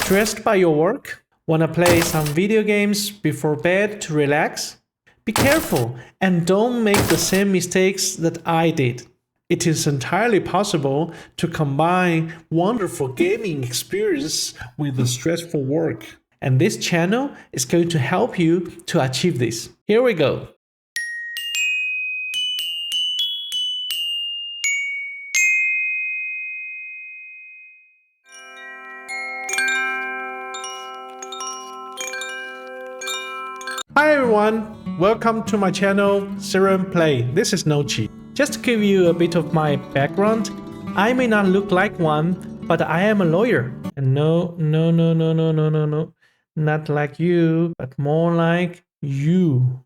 Stressed by your work? Wanna play some video games before bed to relax? Be careful and don't make the same mistakes that I did. It is entirely possible to combine wonderful gaming experience with the stressful work. And this channel is going to help you to achieve this. Here we go. Hi everyone, welcome to my channel Serum Play. This is No Cheat. Just to give you a bit of my background, I may not look like one, but I am a lawyer. And no, not like you, but more like you.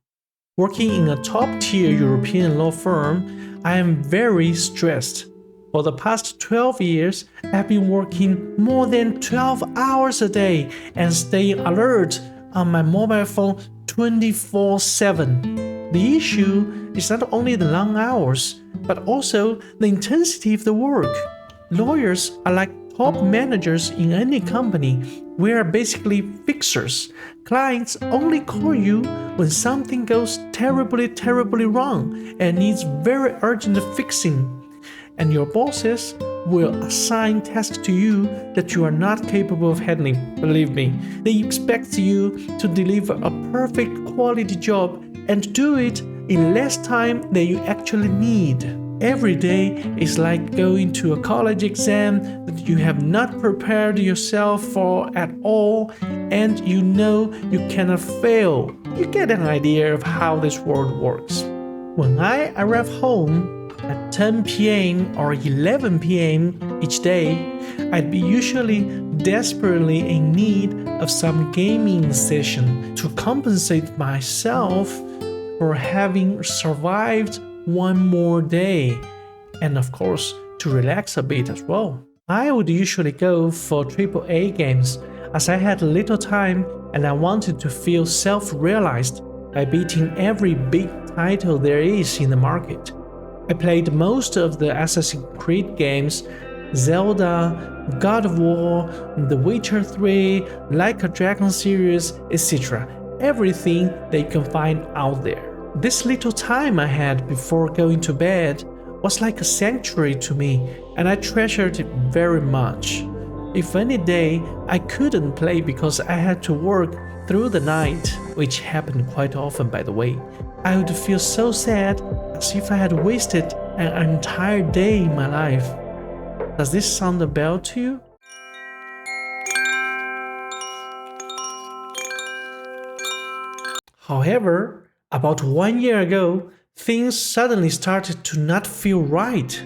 Working in a top-tier European law firm, I am very stressed. For the past 12 years, I've been working more than 12 hours a day and staying alert on my mobile phone 24/7. The issue is not only the long hours, but also the intensity of the work. Lawyers are like top managers in any company. We are basically fixers. Clients only call you when something goes terribly wrong and needs very urgent fixing. And your bosses will assign tasks to you that you are not capable of handling. Believe me, they expect you to deliver a perfect quality job and do it in less time than you actually need. Every day is like going to a college exam that you have not prepared yourself for at all, and you know you cannot fail. You get an idea of how this world works. When I arrive home at 10 p.m. or 11 p.m. each day, I'd be usually desperately in need of some gaming session to compensate myself for having survived one more day, and of course to relax a bit as well. I would usually go for AAA games as I had little time and I wanted to feel self-realized by beating every big title there is in the market. I played most of the Assassin's Creed games, Zelda, God of War, The Witcher 3, Like a Dragon series, etc. Everything they can find out there. This little time I had before going to bed was like a sanctuary to me, and I treasured it very much. If any day I couldn't play because I had to work through the night, which happened quite often by the way, I would feel so sad as if I had wasted an entire day in my life. Does this sound a bell to you? However, about 1 year ago, things suddenly started to not feel right.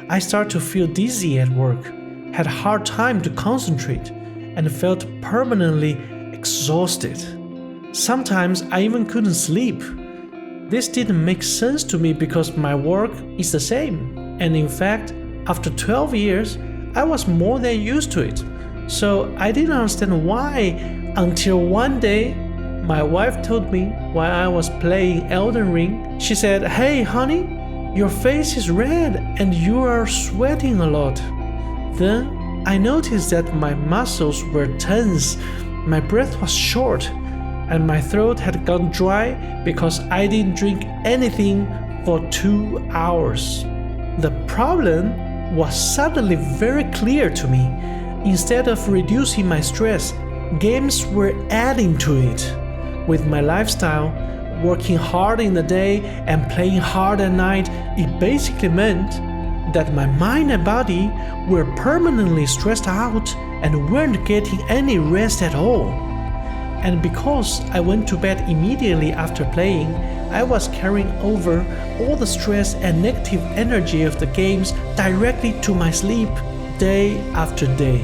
I started to feel dizzy at work, had a hard time to concentrate, and felt permanently exhausted. Sometimes I even couldn't sleep. This didn't make sense to me because my work is the same. And in fact, after 12 years, I was more than used to it. So I didn't understand why until one day, my wife told me while I was playing Elden Ring. She said, "Hey honey, your face is red and you are sweating a lot." Then I noticed that my muscles were tense, my breath was short, and my throat had gone dry because I didn't drink anything for 2 hours. The problem was suddenly very clear to me. Instead of reducing my stress, games were adding to it. With my lifestyle, working hard in the day and playing hard at night, it basically meant that my mind and body were permanently stressed out and weren't getting any rest at all. And because I went to bed immediately after playing, I was carrying over all the stress and negative energy of the games directly to my sleep day after day.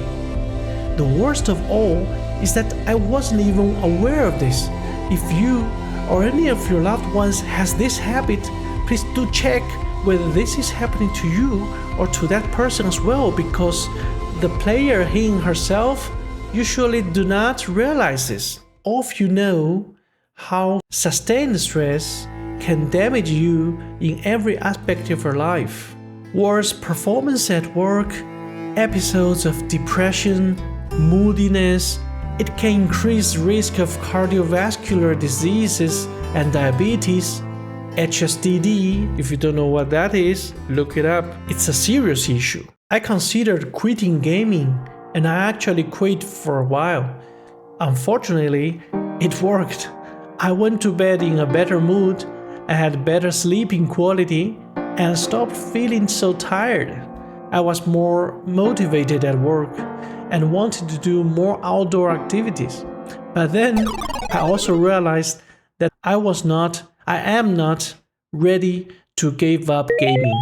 The worst of all is that I wasn't even aware of this. If you or any of your loved ones has this habit, please do check whether this is happening to you or to that person as well, because the player he herself usually do not realize this. All of you know how sustained stress can damage you in every aspect of your life. Worse performance at work, episodes of depression, moodiness. It can increase risk of cardiovascular diseases and diabetes. HSDD, if you don't know what that is, look it up. It's a serious issue. I considered quitting gaming, and I actually quit for a while. Unfortunately, it worked. I went to bed in a better mood, I had better sleeping quality, and stopped feeling so tired. I was more motivated at work and wanted to do more outdoor activities. But then I also realized that I am not ready to give up gaming.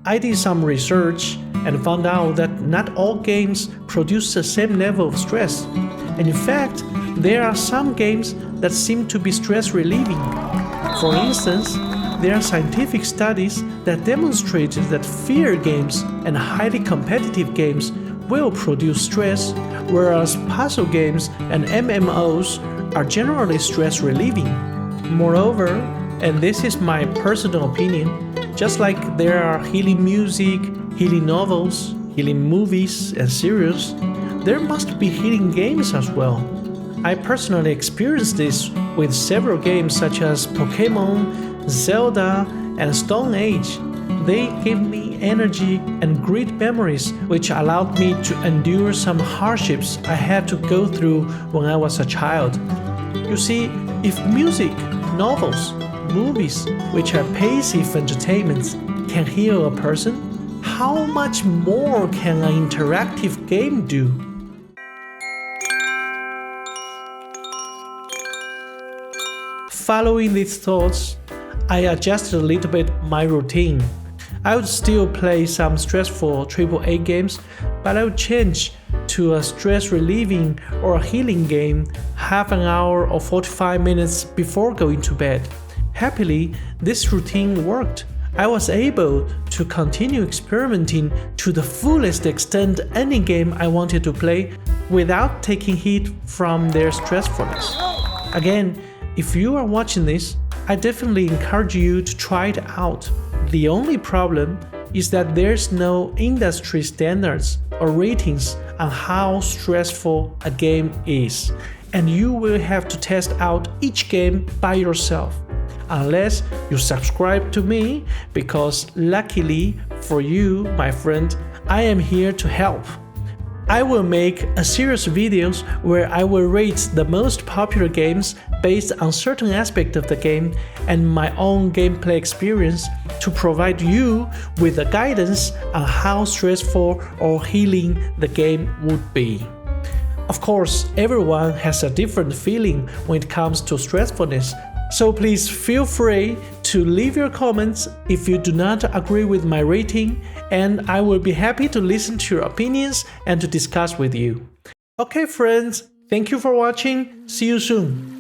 I did some research and found out that not all games produce the same level of stress. And in fact, there are some games that seem to be stress relieving. For instance, there are scientific studies that demonstrate that fear games and highly competitive games will produce stress, whereas puzzle games and MMOs are generally stress relieving. Moreover, and this is my personal opinion, just like there are healing music, healing novels, healing movies and series, there must be healing games as well. I personally experienced this with several games such as Pokemon, Zelda, and Stone Age. They gave me energy and great memories, which allowed me to endure some hardships I had to go through when I was a child. You see, if music, novels, movies, which are passive entertainments, can heal a person, how much more can an interactive game do? Following these thoughts, I adjusted a little bit my routine. I would still play some stressful AAA games, but I would change to a stress-relieving or a healing game half an hour or 45 minutes before going to bed. Happily, this routine worked. I was able to continue experimenting to the fullest extent any game I wanted to play without taking heat from their stressfulness. Again, if you are watching this, I definitely encourage you to try it out. The only problem is that there's no industry standards or ratings on how stressful a game is, and you will have to test out each game by yourself. Unless you subscribe to me, because luckily for you, my friend, I am here to help. I will make a series of videos where I will rate the most popular games based on certain aspects of the game and my own gameplay experience to provide you with the guidance on how stressful or healing the game would be. Of course, everyone has a different feeling when it comes to stressfulness, so please feel free to leave your comments if you do not agree with my rating, and I will be happy to listen to your opinions and to discuss with you. Okay friends, thank you for watching, see you soon.